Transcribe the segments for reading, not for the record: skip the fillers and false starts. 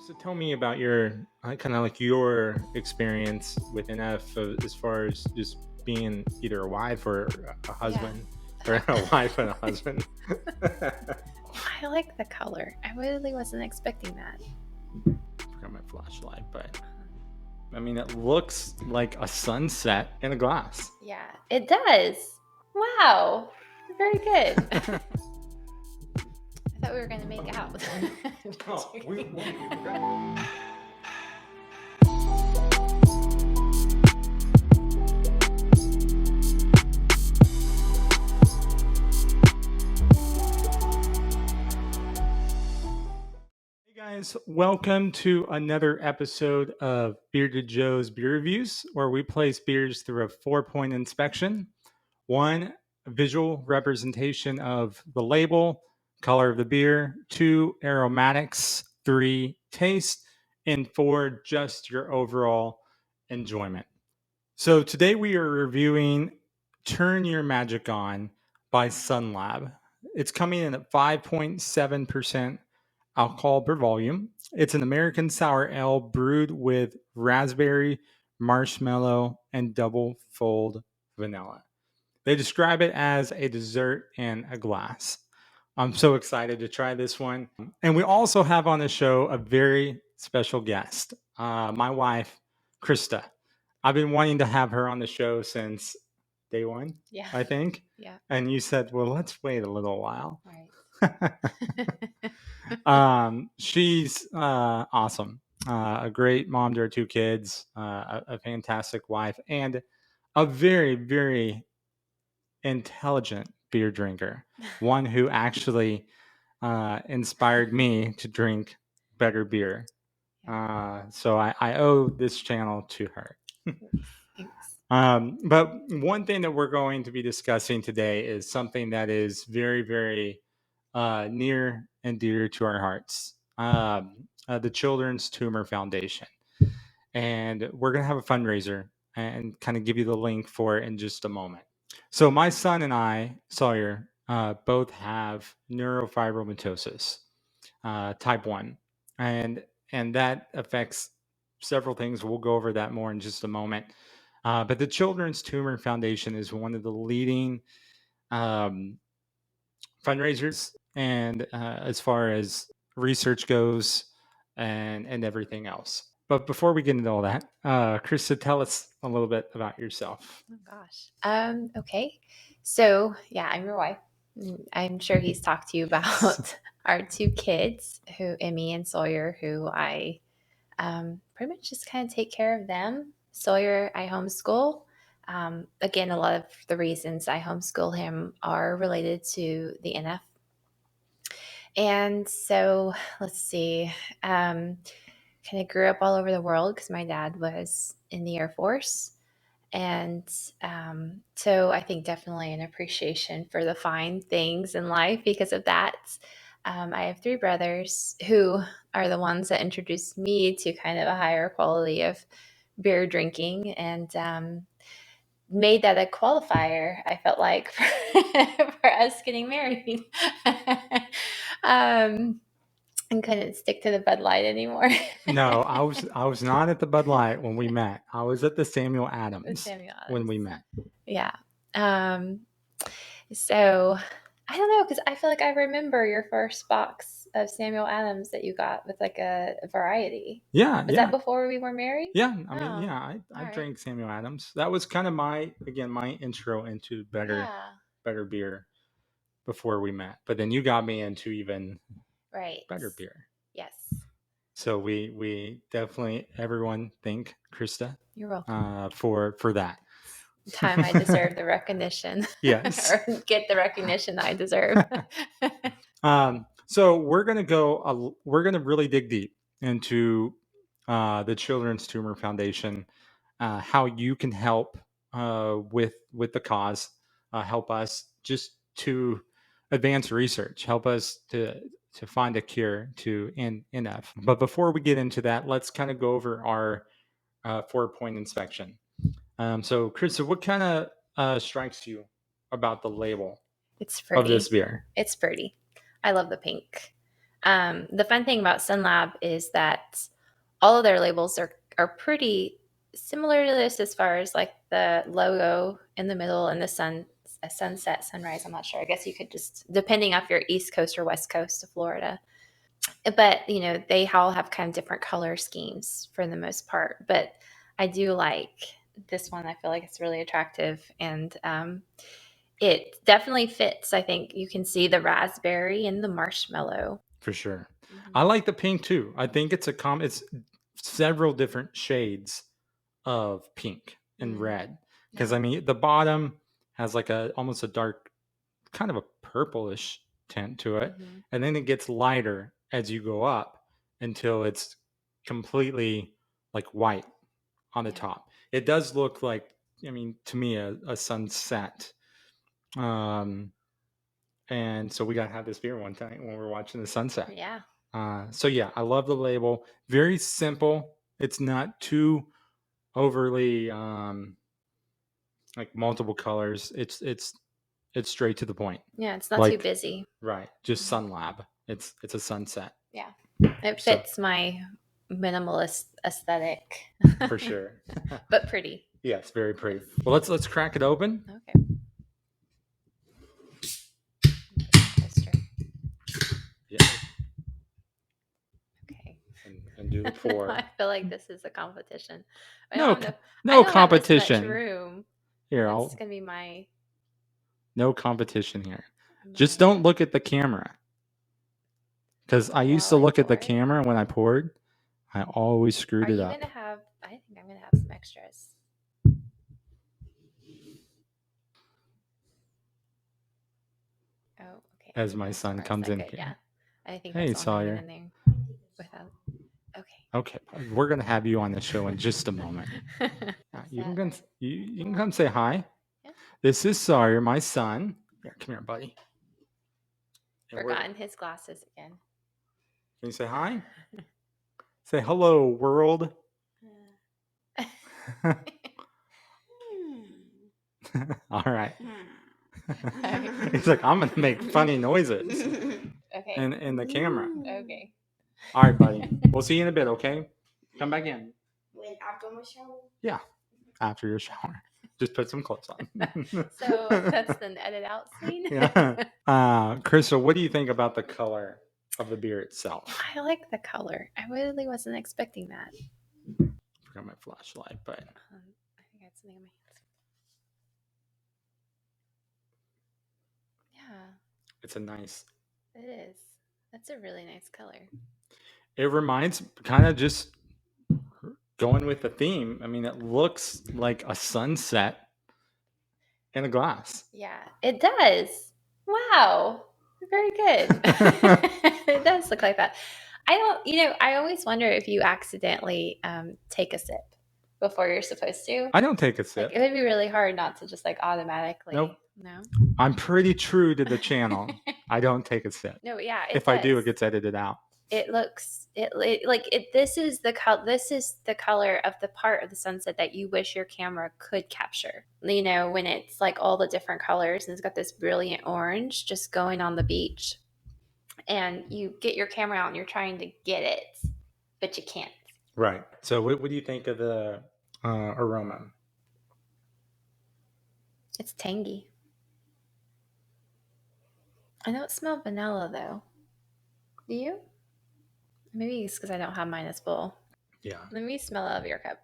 So tell me about your kind of like your experience with NF as far as just being either a wife or a Yeah. husband, or a wife and a husband. I like the color. I really wasn't expecting that. Forgot my flashlight, but I mean it looks like a sunset in a glass. Yeah, it does. Wow. Very good. I thought we were going to make out. Oh, we Hey guys, welcome to another episode of Bearded Joe's Beer Reviews, where we place beers through a 4-point inspection. 1, visual representation of the label, color of the beer. 2, aromatics. 3, taste. And 4, just your overall enjoyment. So today we are reviewing Turn Your Magic On by Sunlab. It's coming in at 5.7% alcohol per volume. It's an American sour ale brewed with raspberry, marshmallow, and double fold vanilla. They describe it as a dessert in a glass. I'm so excited to try this one. And we also have on the show a very special guest, my wife, Christa. I've been wanting to have her on the show since day one, Yeah. I think. Yeah. And you said, well, let's wait a little while. Right. She's awesome. A great mom to her 2 kids, a fantastic wife, and a very, very intelligent beer drinker. One who actually inspired me to drink better beer. So I owe this channel to her. Thanks. But one thing that we're going to be discussing today is something that is very, very near and dear to our hearts. The Children's Tumor Foundation. And we're going to have a fundraiser and kind of give you the link for it in just a moment. So my son and I, Sawyer, both have neurofibromatosis, type 1. And that affects several things. We'll go over that more in just a moment. But the Children's Tumor Foundation is one of the leading um, fundraisers, and as far as research goes, and everything else. But before we get into all that, Krista, tell us a little bit about yourself. Oh gosh. Okay. So yeah, I'm your wife. I'm sure he's talked to you about our 2 kids, who Emmy and Sawyer, who I pretty much just kind of take care of them. Sawyer, I homeschool. Again, a lot of the reasons I homeschool him are related to the NF. And so let's see. Kind of grew up all over the world because my dad was in the Air Force. And so I think definitely an appreciation for the fine things in life because of that. I have 3 brothers who are the ones that introduced me to kind of a higher quality of beer drinking, and made that a qualifier, I felt like, for us getting married. And couldn't stick to the Bud Light anymore. No, I was not at the Bud Light when we met. I was at the Samuel With Adams Samuel Adams. when we met. Yeah. So I don't know, because I feel like I remember your first box of Samuel Adams that you got with like a variety. Yeah, Was that before we were married? yeah. I mean, Oh, yeah, all I right. drank Samuel Adams. That was kind of my intro into better beer before we met. But then you got me into even Right. better beer. Yes. So we definitely, everyone, thank Krista You're welcome. for that. Time I deserve the recognition. Yes. Or get the recognition I deserve. So we're gonna really dig deep into the Children's Tumor Foundation, how you can help with the cause, help us just to advance research, help us to find a cure to NF. But before we get into that, let's kind of go over our 4-point inspection. So, Krista, what kind of strikes you about the label It's of this pretty. beer? It's pretty. I love the pink. The fun thing about Sunlab is that all of their labels are pretty similar to this as far as like the logo in the middle and the a sunset, sunrise. I'm not sure. I guess you could just, depending if you're East Coast or West Coast of Florida. But, they all have kind of different color schemes for the most part. But I do like this one. I feel like it's really attractive. And it definitely fits. I think you can see the raspberry and the marshmallow. For sure. I like the pink too. I think it's it's several different shades of pink and red. Because Yeah. I mean, the bottom has like almost a dark, kind of a purplish tint to it, and then it gets lighter as you go up until it's completely like white on the Yeah. top. It does look like, I mean, to me, a sunset. And so we got to have this beer one time when we're watching the sunset. Yeah. So yeah, I love the label. Very simple. It's not too overly like multiple colors. It's straight to the point. Yeah, it's not too Like, busy. right, just Sunlab. It's a sunset. Yeah. It So fits my minimalist aesthetic. for sure. But pretty. Yes, very pretty. Well, let's crack it open. Okay. Toaster. Yeah, Okay. and do the pour. I feel like this is a competition. I No, don't have no I don't competition. Have this much room. Here, That's gonna be my. no competition here. Just don't look at the camera. Because I used to look at the camera when I poured. I always screwed it up. I think I'm gonna have some extras. Oh, okay. As my son comes in here. Yeah. I think Hey, that's all Sawyer. in there without. Okay. Okay, we're gonna have you on the show in just a moment. You can come say hi. Yeah. This is Sawyer, my son. Yeah, come here, buddy. Forgotten his glasses again. Can you say hi? Say hello, world. All right. He's like, I'm gonna make funny noises. Okay. In the camera. Okay. All right, buddy. We'll see you in a bit, okay? Come back in. When after my shower? Yeah, after your shower. Just put some clothes on. So that's the edit out scene? Yeah. Christa, what do you think about the color of the beer itself? I like the color. I really wasn't expecting that. Forgot my flashlight, but I think I had something in my hands. Yeah. it's a nice. It is. That's a really nice color. It reminds, kind of just going with the theme. I mean, it looks like a sunset in a glass. Yeah, it does. Wow. Very good. It does look like that. I always wonder if you accidentally take a sip before you're supposed to. I don't take a sip. Like, it would be really hard not to just like automatically. Nope. No. I'm pretty true to the channel. I don't take a sip. No, yeah. If I do, it gets edited out. It looks this is the color of the part of the sunset that you wish your camera could capture. When it's like all the different colors and it's got this brilliant orange just going on the beach, and you get your camera out and you're trying to get it, but you can't. Right. So what do you think of the aroma? It's tangy. I don't smell vanilla though. Do you? Maybe it's because I don't have mine as full. Yeah. Let me smell out of your cup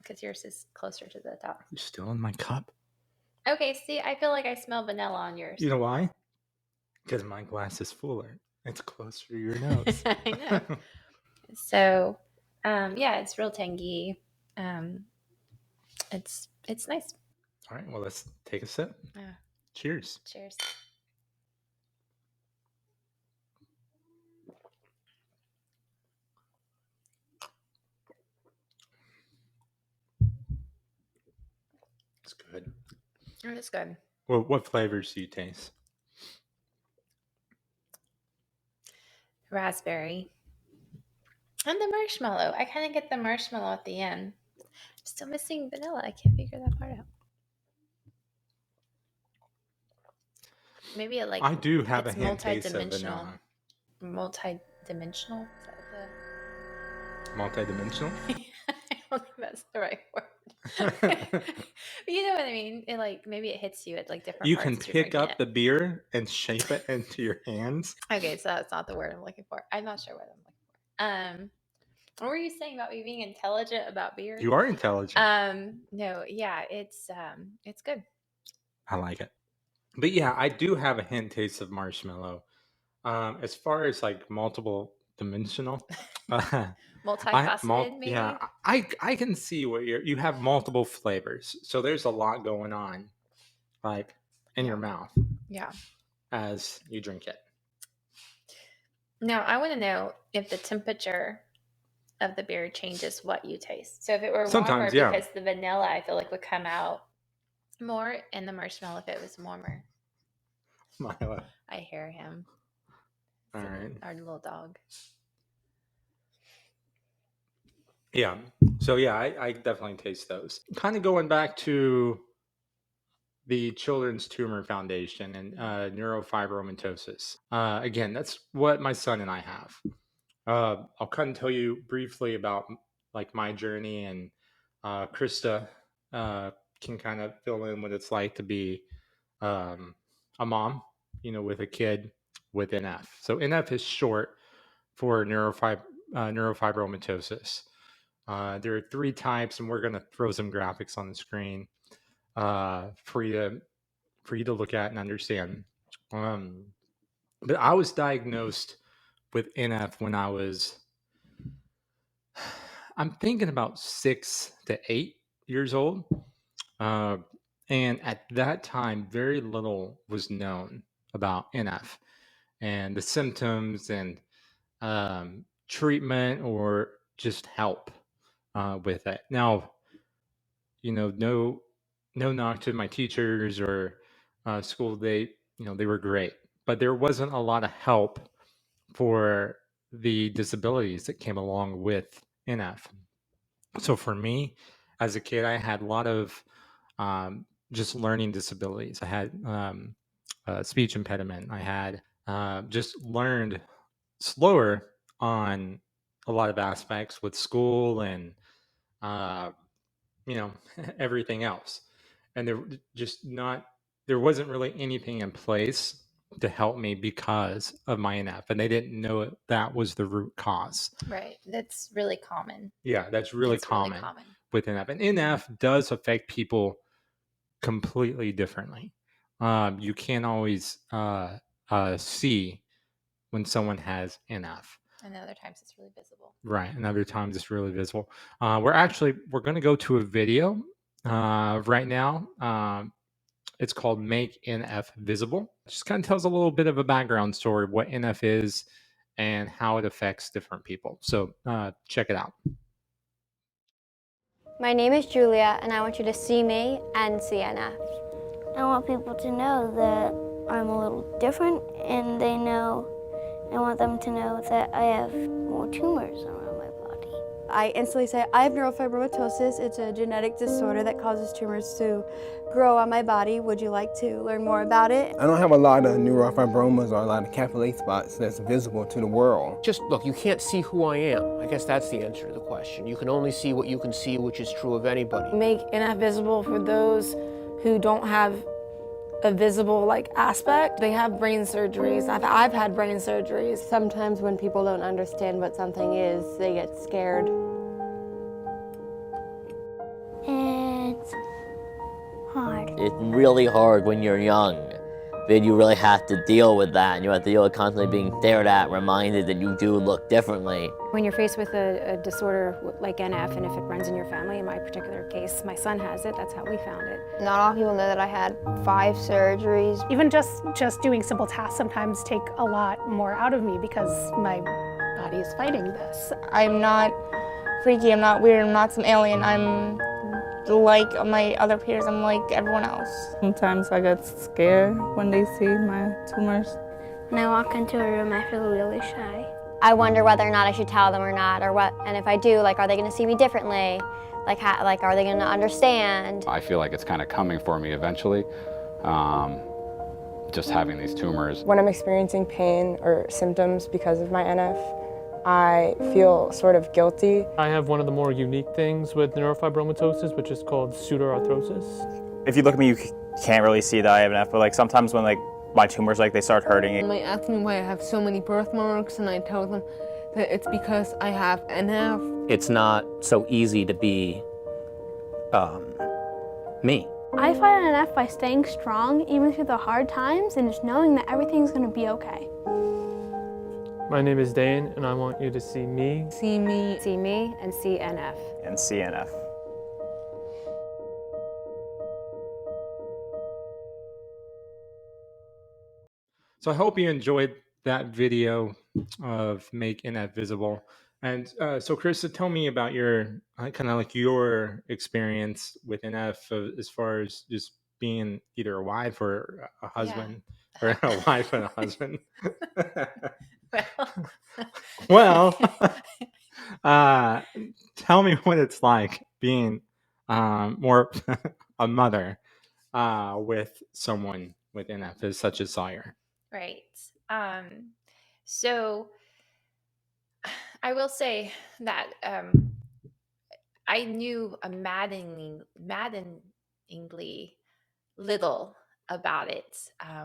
because yours is closer to the top. You're still in my cup? Okay, see, I feel like I smell vanilla on yours. You know why? Because my glass is fuller. It's closer to your nose. I know. So, yeah, it's real tangy. It's nice. All right, well, let's take a sip. Cheers. Cheers. It's good. Oh, it's good. Well, what flavors do you taste? Raspberry. And the marshmallow. I kind of get the marshmallow at the end. I'm still missing vanilla. I can't figure that part out. Maybe I do have a hint taste of vanilla. dimensional. Is that Multidimensional? I don't think that's the right word. But you know what I mean? Maybe it hits you at like different You parts can as you're pick drinking up the beer and shape it into your hands. Okay, so that's not the word I'm looking for. I'm not sure what I'm looking for. What were you saying about me being intelligent about beer? You are intelligent. No, yeah, it's good. I like it. But yeah, I do have a hint taste of marshmallow. As far as like multiple dimensional, Multifaceted, maybe. yeah, I can see what you have multiple flavors, so there's a lot going on, like in your mouth. Yeah. As you drink it. Now I want to know if the temperature of the beer changes what you taste. So if it were warmer, because the vanilla I feel like would come out more, and the marshmallow if it was warmer. Milo. I hear him. All right. Our little dog. Yeah. So yeah, I definitely taste those. Kind of going back to the Children's Tumor Foundation and neurofibromatosis. Again, that's what my son and I have. I'll kind of tell you briefly about like my journey, and Christa can kind of fill in what it's like to be a mom, with a kid with NF. So NF is short for neurofibromatosis. There are 3 types, and we're going to throw some graphics on the screen for you to look at and understand. But I was diagnosed with NF when I was, I'm thinking about 6 to 8 years old. And at that time, very little was known about NF and the symptoms and treatment or just help with it. Now, no knock to my teachers or school. They were great, but there wasn't a lot of help for the disabilities that came along with NF. So for me, as a kid, I had a lot of just learning disabilities. I had speech impediment. I had just learned slower on a lot of aspects with school and everything else. And there wasn't really anything in place to help me because of my NF, and they didn't know that was the root cause. Right. That's really common. Yeah, that's really common with NF. And NF does affect people completely differently. You can't always see when someone has NF. And other times it's really visible. Right. And other times it's really visible. We're going to go to a video right now. It's called Make NF Visible. It just kind of tells a little bit of a background story of what NF is and how it affects different people. So check it out. My name is Julia, and I want you to see me and see NF. I want people to know that I'm a little different, and I want them to know that I have more tumors around my body. I instantly say, I have neurofibromatosis. It's a genetic disorder that causes tumors to grow on my body. Would you like to learn more about it? I don't have a lot of neurofibromas or a lot of capillary spots that's visible to the world. Just look, you can't see who I am. I guess that's the answer to the question. You can only see what you can see, which is true of anybody. Make NF visible for those who don't have a visible aspect. They have brain surgeries. I've had brain surgeries. Sometimes when people don't understand what something is, they get scared. It's hard. It's really hard when you're young. Then you really have to deal with that, and you have to deal with constantly being stared at, reminded that you do look differently. When you're faced with a disorder like NF, and if it runs in your family, in my particular case, my son has it, that's how we found it. Not all people know that I had 5 surgeries. Even just doing simple tasks sometimes take a lot more out of me because my body is fighting this. I'm not freaky, I'm not weird, I'm not some alien. I'm like my other peers, I'm like everyone else. Sometimes I get scared when they see my tumors. When I walk into a room, I feel really shy. I wonder whether or not I should tell them or not, or what. And if I do, are they going to see me differently? Are they going to understand? I feel like it's kind of coming for me eventually, just having these tumors. When I'm experiencing pain or symptoms because of my NF, I feel sort of guilty. I have one of the more unique things with neurofibromatosis, which is called pseudoarthrosis. If you look at me, you can't really see that I have an F, but like sometimes when like my tumors, like they start hurting. And they ask me why I have so many birthmarks, and I tell them that it's because I have an F. It's not so easy to be me. I fight an F by staying strong even through the hard times and just knowing that everything's gonna be okay. My name is Dane, and I want you to see me. See me. See me and see NF. And CNF. So I hope you enjoyed that video of Make NF Visible. And so Christa, tell me about your kind of like your experience with NF as far as just being either a wife or a husband, or a wife and a husband. Well, tell me what it's like being more a mother with someone with NF such as Sawyer. Right. So I will say that I knew a maddeningly little about it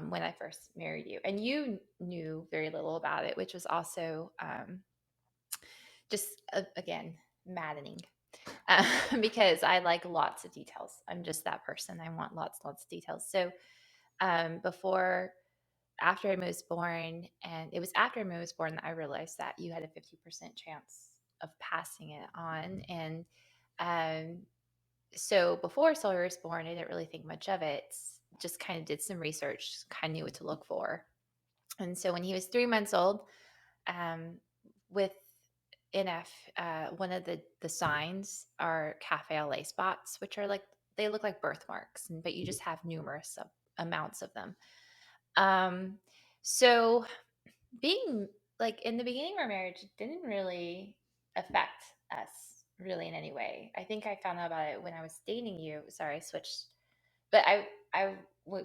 when I first married you, and you knew very little about it, which was also just again maddening because I like lots of details. I'm just that person. I want lots of details. So after Emma was born, and it was after Emma was born that I realized that you had a 50% chance of passing it on. And so before Sawyer was born, I didn't really think much of it. Just kind of did some research, kind of knew what to look for. And so when he was 3 months old, with NF, one of the signs are cafe au lait spots, which are like, they look like birthmarks, but you just have numerous amounts of them. So being like in the beginning of our marriage didn't really affect us really in any way. I think I found out about it when I was dating you. Sorry, I switched. But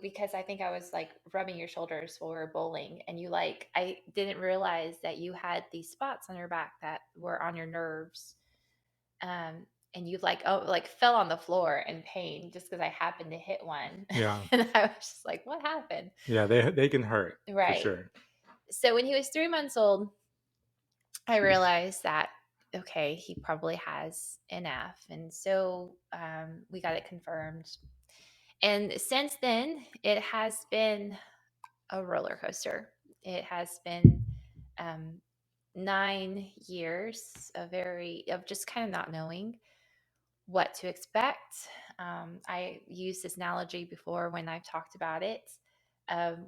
because I think I was like rubbing your shoulders while we were bowling, and I didn't realize that you had these spots on your back that were on your nerves. And you fell on the floor in pain just because I happened to hit one. Yeah. And I was just like, what happened? Yeah, they can hurt. Right. For sure. So when he was 3 months old, I realized that, okay, he probably has NF. And so we got it confirmed. And since then, it has been a roller coaster. It has been 9 years of just kind of not knowing what to expect. I used this analogy before when I've talked about it of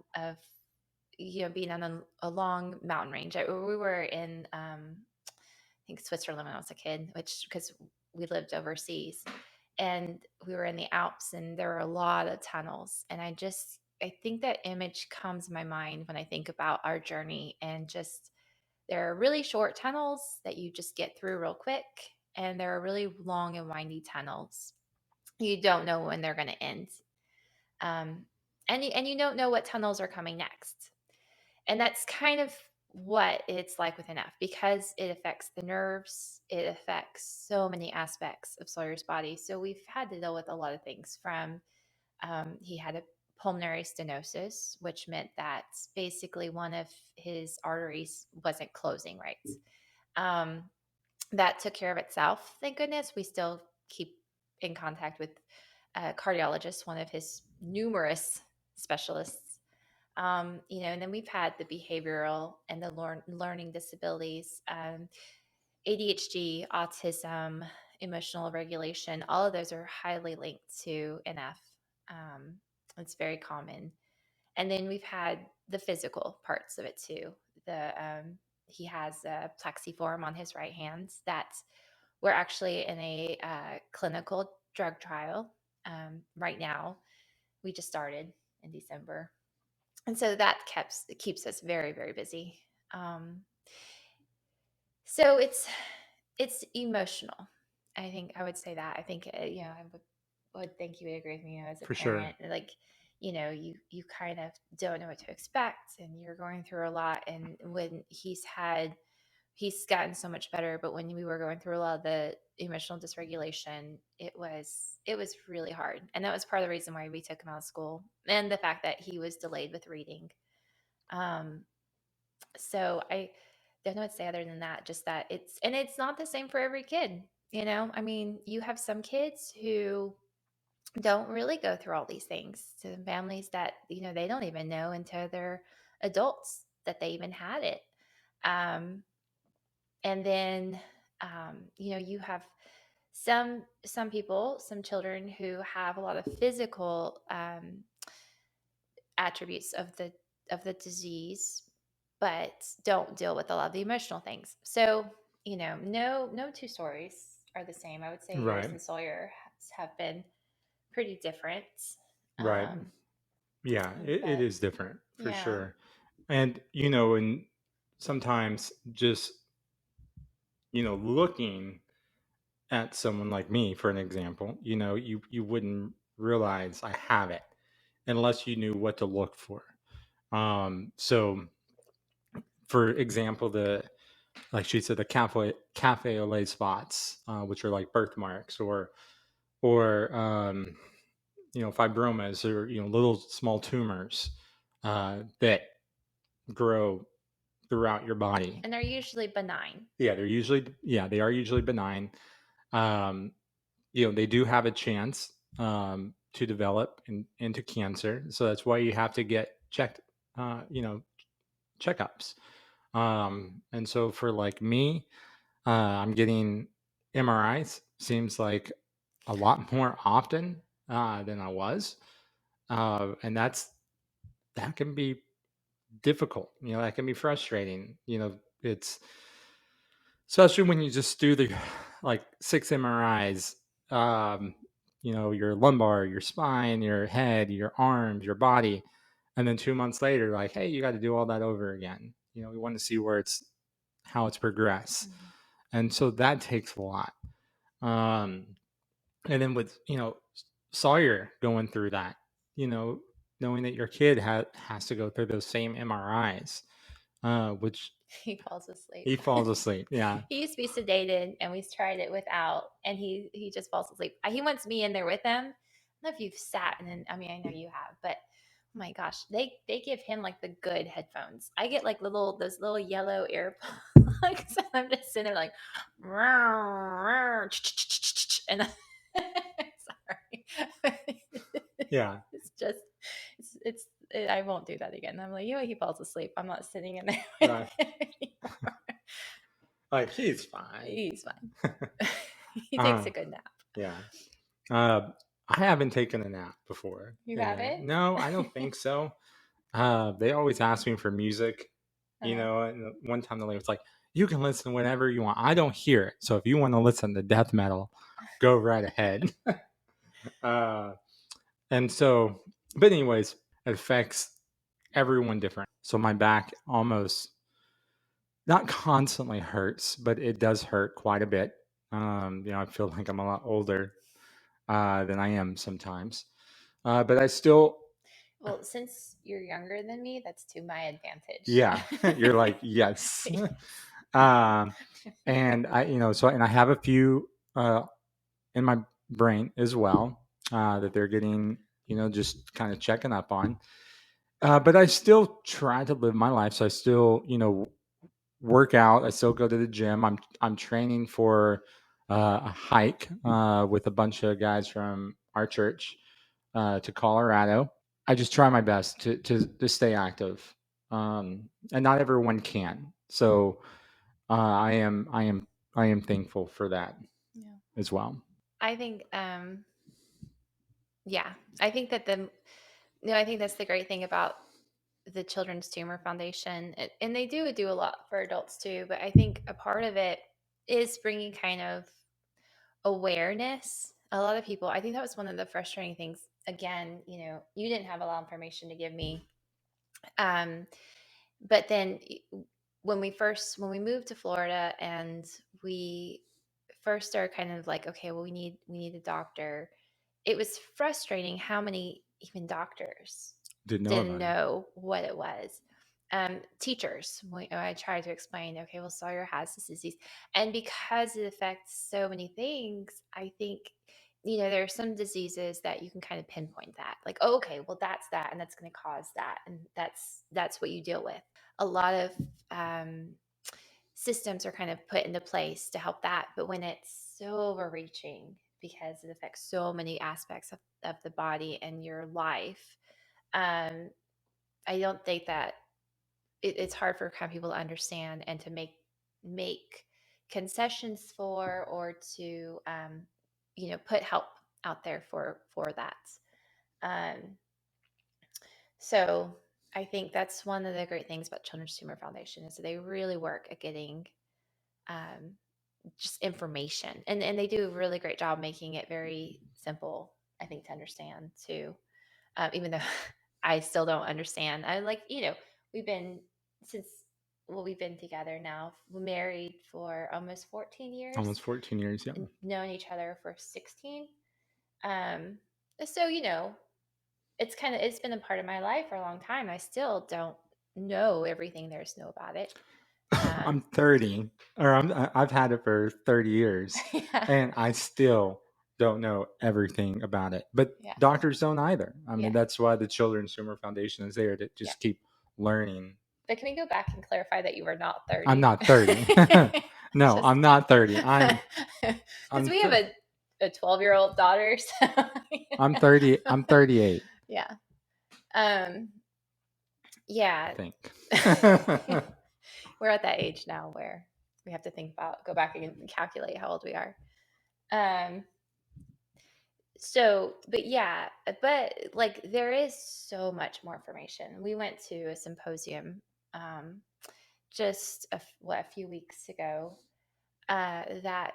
being on a long mountain range. We were in I think Switzerland when I was a kid, because we lived overseas, and we were in the Alps, and there were a lot of tunnels. And I think that image comes to my mind when I think about our journey, and just there are really short tunnels that you just get through real quick, and there are really long and windy tunnels. You don't know when they're going to end. And you don't know what tunnels are coming next. And that's kind of what it's like with NF, because it affects the nerves. It affects so many aspects of Sawyer's body. So we've had to deal with a lot of things from, he had a pulmonary stenosis, which meant that basically one of his arteries wasn't closing right. That took care of itself. Thank goodness. We still keep in contact with a cardiologist, one of his numerous specialists. And then we've had the behavioral and the learning disabilities, ADHD, autism, emotional regulation. All of those are highly linked to NF. It's very common. And then we've had the physical parts of it too. He has a plexiform on his right hand that we're actually in a clinical drug trial right now. We just started in December. And so that keeps us very, very busy. So it's emotional. I think I would say that. I think, I would think you would agree with me as a For parent. sure. Like, you kind of don't know what to expect, and you're going through a lot. And when he's had he's gotten so much better. But when we were going through a lot of the emotional dysregulation, it was really hard. And that was part of the reason why we took him out of school, and the fact that he was delayed with reading. So I don't know what to say other than that, just that it's not the same for every kid. I mean, you have some kids who don't really go through all these things, to families that, they don't even know until they're adults that they even had it. And then, you have some people, some children who have a lot of physical attributes of the disease, but don't deal with a lot of the emotional things. So, no two stories are the same. I would say yours Right. and Sawyer have been pretty different. Right. Yeah, it But is different for yeah. sure. And, and sometimes just, looking at someone like me, for an example, you wouldn't realize I have it unless you knew what to look for. So for example, like she said, the cafe au lait spots, which are like birthmarks, or fibromas, or little small tumors that grow throughout your body. And they're usually benign. Yeah, they are usually benign. They do have a chance to develop into cancer, so that's why you have to get checked, checkups. And so for like me, I'm getting MRIs, seems like a lot more often than I was, and that can be difficult. That can be frustrating. It's especially when you just do the like 6 MRIs. Your lumbar, your spine, your head, your arms, your body, and then 2 months later, like, hey, you got to do all that over again. We want to see how it's progressed. And so that takes a lot. And then with Sawyer going through that, knowing that your kid has to go through those same MRIs, which He falls asleep. Yeah. He used to be sedated, and we tried it without, and he just falls asleep. He wants me in there with him. I don't know if you've sat, and I mean, I know you have, but oh my gosh, they give him like the good headphones. I get like those little yellow earplugs, and I'm just sitting there like, and sorry. Yeah. It's just I won't do that again. I'm like, he falls asleep. I'm not sitting in there Right. with him anymore. Like, he's fine. He's fine. He takes a good nap. Yeah. I haven't taken a nap before. You haven't? No, I don't think so. They always ask me for music, and one time the lady was like, you can listen whenever you want. I don't hear it. So if you want to listen to death metal, go right ahead. And so, but anyways, it affects everyone different. So my back almost not constantly hurts, but it does hurt quite a bit. I feel like I'm a lot older than I am sometimes. But I still. Well, since you're younger than me, that's to my advantage. Yeah, you're like, yes. And I have a few in my brain as well that they're getting, just kind of checking up on. But I still try to live my life. So I still, work out. I still go to the gym. I'm training for a hike with a bunch of guys from our church to Colorado. I just try my best to stay active, and not everyone can. So I am thankful for that as well. I think, I think that I think that's the great thing about the Children's Tumor Foundation, and they do a lot for adults too. But I think a part of it is bringing kind of awareness. A lot of people, I think that was one of the frustrating things. Again, you didn't have a lot of information to give me. But then when we moved to Florida and we first started kind of like, okay, well, we need a doctor. It was frustrating how many even doctors didn't know what it was. teachers, I try to explain, okay, well, Sawyer has this disease. And because it affects so many things, I think, there are some diseases that you can kind of pinpoint that, like, oh, okay, well, that's that, and that's going to cause that. And that's what you deal with. A lot of systems are kind of put into place to help that. But when it's so overreaching, because it affects so many aspects of the body and your life, I don't think that it's hard for kind of people to understand and to make concessions for, or to put help out there for that. So I think that's one of the great things about Children's Tumor Foundation, is that they really work at getting just information, and they do a really great job making it very simple, I think, to understand too. Even though I still don't understand. I we've been we've been together now. We're married for almost 14 years. Almost 14 years, yeah. Known each other for 16. So it's been a part of my life for a long time. I still don't know everything there is to know about it. I'm 30, or I've had it for 30 years, and I still don't know everything about it. But doctors don't either. I mean, that's why the Children's Tumor Foundation is there, to just keep learning. But can we go back and clarify that you are not 30? I'm not 30. No, I'm not 30. Because we have a 12-year-old daughter. So I'm 30. I'm 38. Yeah. Yeah. I think. We're at that age now where we have to go back and calculate how old we are. But like, there is so much more information. We went to a symposium just a few weeks ago that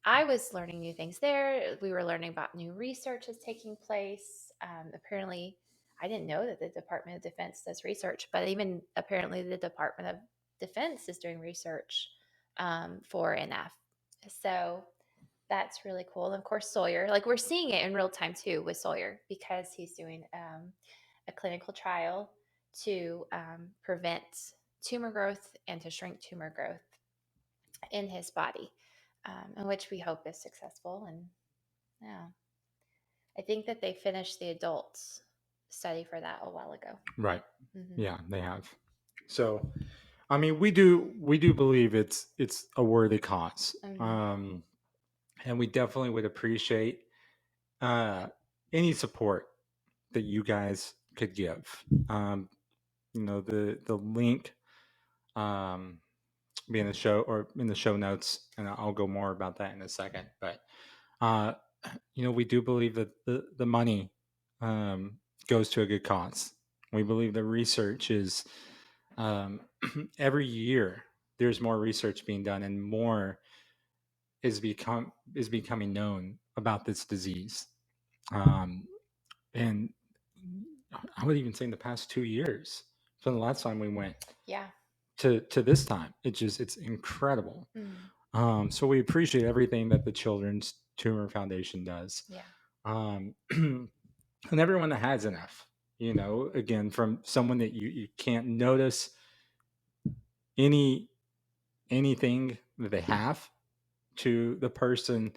I was learning new things there. We were learning about new research that's taking place. Apparently, I didn't know that the Department of Defense does research, but even apparently the Department of Defense is doing research for NF. So that's really cool. And of course, Sawyer, like, we're seeing it in real time too with Sawyer, because he's doing a clinical trial to prevent tumor growth and to shrink tumor growth in his body, in which we hope is successful. And I think that they finished the adults study for that a while ago. Right. Mm-hmm. Yeah, they have. So, I mean, we do believe it's a worthy cause. Mm-hmm. And we definitely would appreciate any support that you guys could give. The link be in the show, or in the show notes, and I'll go more about that in a second. But we do believe that the money goes to a good cause. We believe the research is every year there's more research being done, and more is becoming known about this disease. And I would even say in the past 2 years, from the last time we went, to this time, it's incredible. Mm. So we appreciate everything that the Children's Tumor Foundation does. And everyone that has NF, again, from someone that you can't notice anything that they have, to the person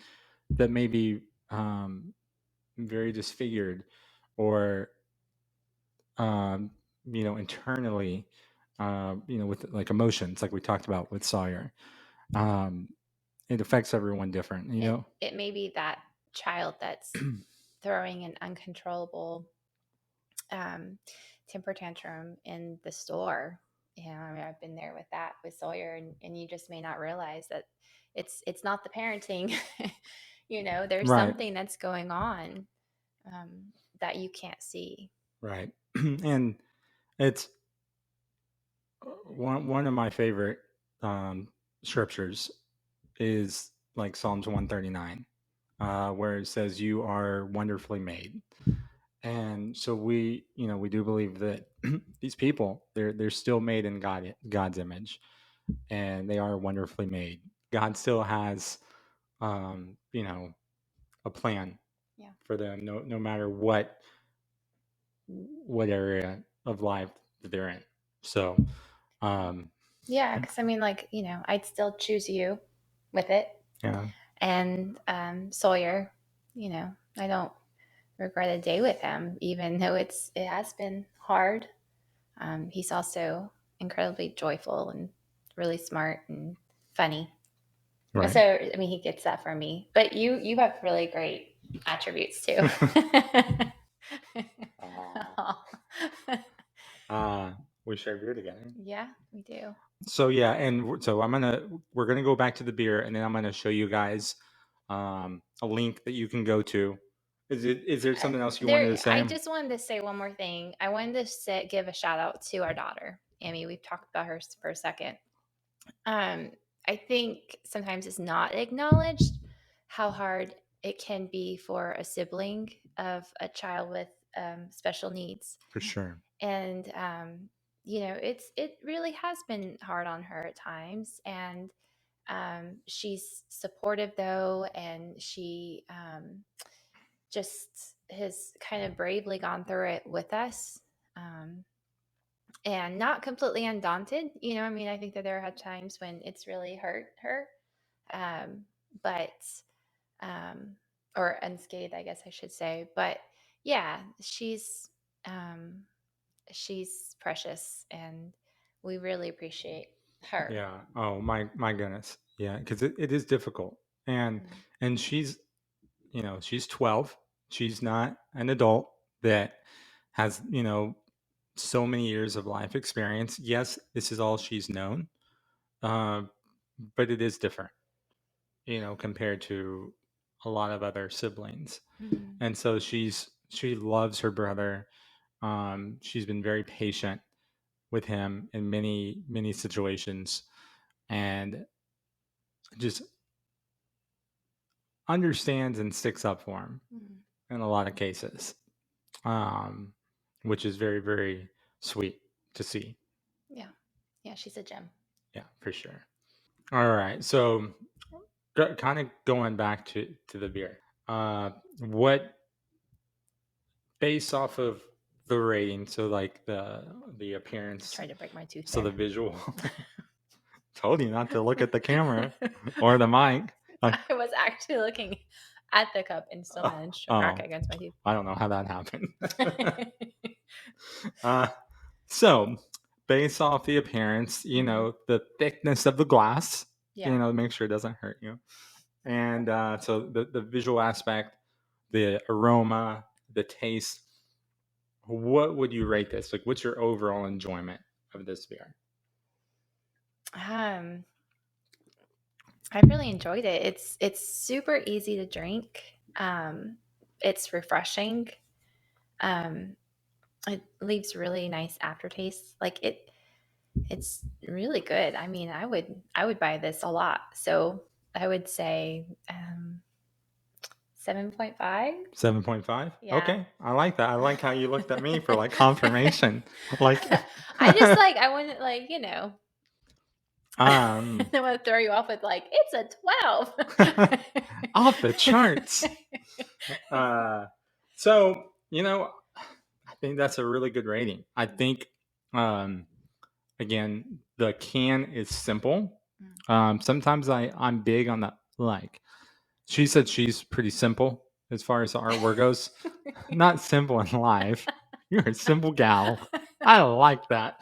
that may be very disfigured, or internally, with like emotions, like we talked about with Sawyer. It affects everyone different. It may be that child that's throwing an uncontrollable temper tantrum in the store. I mean, I've been there with that with Sawyer, and you just may not realize that it's not the parenting. There's something that's going on that you can't see. Right. And it's one of my favorite scriptures is like Psalms 139, where it says, "You are wonderfully made." And so we do believe that these people, they're still made in God's image, and they are wonderfully made. God still has, a plan for them, no matter what area of life that they're in. So, um, Yeah, because I mean, like, I'd still choose you with it. yeah. And Sawyer, I don't regret a day with him, even though it has been hard. He's also incredibly joyful and really smart and funny. Right. So, I mean, he gets that from me. But you have really great attributes too. We share beer together. Yeah, we do. So yeah, and so we're gonna go back to the beer, and then I'm gonna show you guys a link that you can go to. Is there something else you wanted to say? I just wanted to say one more thing. I wanted to give a shout out to our daughter, Amy. We've talked about her for a second. I think sometimes it's not acknowledged how hard it can be for a sibling of a child with special needs. For sure. And it really has been hard on her at times, and she's supportive though, and she just has kind of bravely gone through it with us, and not completely undaunted. I mean, I think that there are times when it's really hurt her, but or unscathed, I guess I should say. But yeah, she's precious, and we really appreciate her. Yeah. Oh my goodness. Yeah, because it is difficult, and she's she's 12. She's not an adult that has so many years of life experience. Yes, this is all she's known, but it is different, compared to a lot of other siblings. And so she loves her brother. She's been very patient with him in many situations, and just understands and sticks up for him in a lot of cases, which is very, very sweet to see. Yeah, she's a gem. Yeah, for sure. All right, so kind of going back to the beer, what, based off of the rating, so like the appearance, Tried to break my tooth. So the visual. Told you not to look at the camera or the mic. I was actually looking at the cup and still managed to crack against my tooth. I don't know how that happened. So based off the appearance, the thickness of the glass, make sure it doesn't hurt you. And so the visual aspect, the aroma, the taste, what would you rate this? Like, what's your overall enjoyment of this beer? I really enjoyed it. It's super easy to drink. It's refreshing. It leaves really nice aftertaste. Like it's really good. I mean, I would buy this a lot. So I would say 7.5. 7.5? Yeah. Okay. I like that. I like how you looked at me for like confirmation. Like I just I wouldn't I don't want to throw you off with it's a 12. Off the charts. So, I think that's a really good rating. I think, again, the can is simple. Sometimes I'm big on the, she said she's pretty simple as far as the artwork goes. Not simple in life. You're a simple gal. I like that.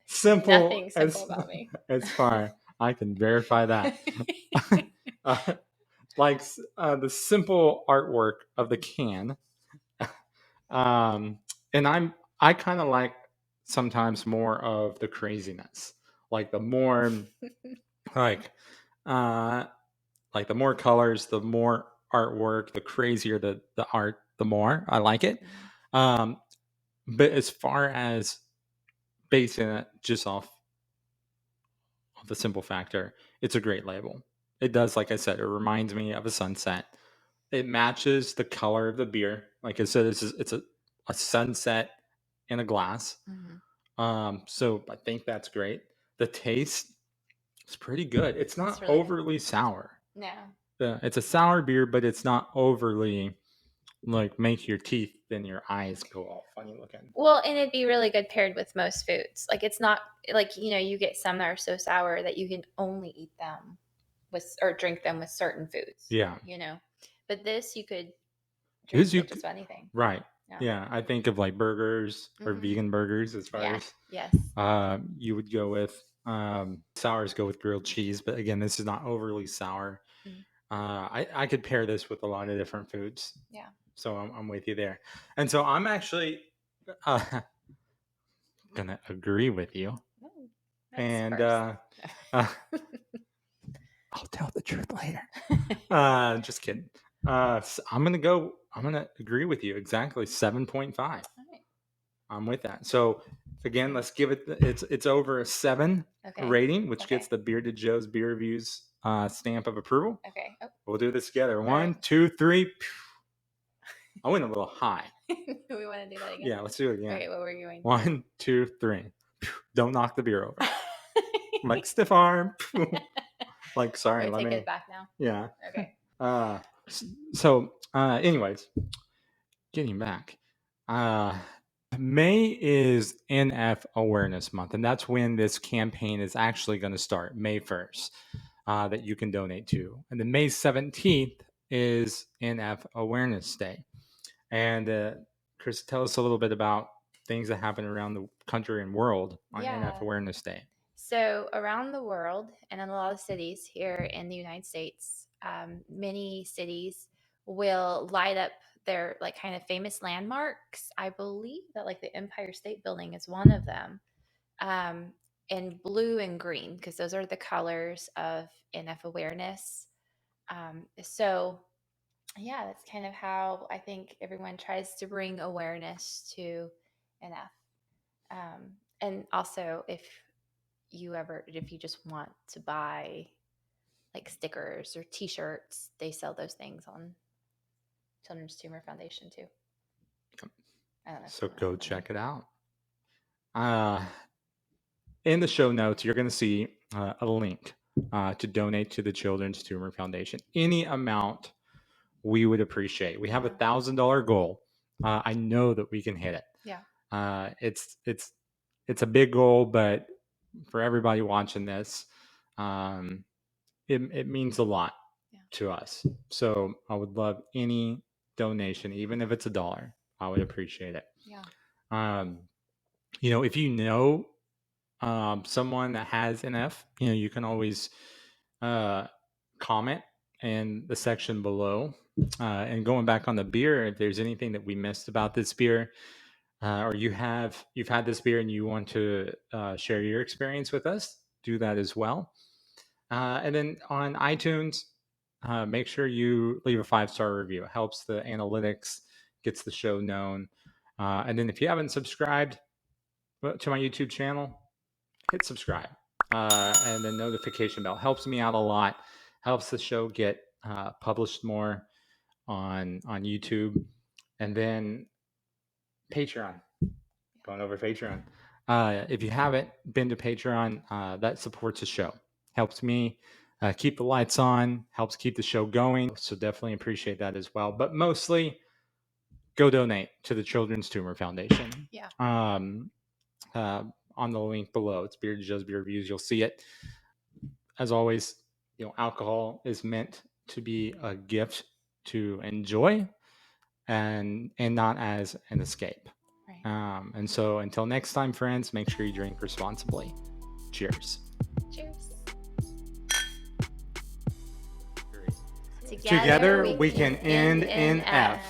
Simple. Nothing simple about me. As far I can verify that. The simple artwork of the can. And I kind of like sometimes more of the craziness. Like the more the more colors, the more artwork, the crazier the art, the more I like it. But as far as basing it just off of the simple factor, it's a great label. It does, like I said, it reminds me of a sunset. It matches the color of the beer. Like I said, it's a sunset in a glass. So I think that's great. The taste is pretty good. It's not really overly sour. No. It's a sour beer, but it's not overly like make your teeth and your eyes go all funny looking. Well, and it'd be really good paired with most foods. Like it's not like, you get some that are so sour that you can only eat them with or drink them with certain foods. Yeah. But this you could drink with just anything. Right. Yeah. I think of like burgers or vegan burgers as far as yes. You would go with sours go with grilled cheese, but again, this is not overly sour. I could pair this with a lot of different foods. Yeah. So I'm with you there. And so I'm actually gonna agree with you. And I'll tell the truth later. Just kidding. So I'm gonna agree with you exactly. 7.5. Right. I'm with that. So again, let's give it it's over a 7 rating, which gets the Bearded Joe's Beer Reviews stamp of approval. Okay. Oh. We'll do this together. 1, 2, 3. I went a little high. Do we want to do that again? Yeah, let's do it again. Okay, what were you going? 1, 2, 3. Don't knock the beer over. Like stiff arm. Like sorry, let me take it back now. Yeah. Okay. So anyways, getting back. May is NF Awareness Month, and that's when this campaign is actually going to start, May 1st, that you can donate to. And then May 17th is NF Awareness Day. And Chris, tell us a little bit about things that happen around the country and world on NF Awareness Day. So around the world and in a lot of cities here in the United States, many cities will light up their like kind of famous landmarks. I believe that like the Empire State Building is one of them, in blue and green, because those are the colors of NF awareness. So yeah, that's kind of how I think everyone tries to bring awareness to NF. And also if you just want to buy like stickers or t-shirts, they sell those things on Children's Tumor Foundation too. I don't know. So go check it out. In the show notes, you're going to see a link to donate to the Children's Tumor Foundation. Any amount we would appreciate. We have a $1,000 goal. I know that we can hit it. Yeah. It's a big goal, but for everybody watching this, it means a lot to us. So I would love any donation, even if it's $1. I would appreciate it. Yeah. If you know someone that has NF, you can always comment in the section below. And going back on the beer, if there's anything that we missed about this beer, or you've had this beer and you want to share your experience with us, do that as well. And then on iTunes, make sure you leave a 5-star review. It helps the analytics, gets the show known. And then if you haven't subscribed to my YouTube channel, hit subscribe. And the notification bell helps me out a lot. Helps the show get published more on YouTube. And then Patreon. Going over Patreon. If you haven't been to Patreon, that supports the show. Helps me keep the lights on, helps keep the show going. So definitely appreciate that as well. But mostly, go donate to the Children's Tumor Foundation. Yeah. On the link below, it's Bearded Joe's Beer Reviews. You'll see it. As always, alcohol is meant to be a gift to enjoy, and not as an escape. Right. And so until next time, friends, make sure you drink responsibly. Cheers. Cheers. Together we can end NF.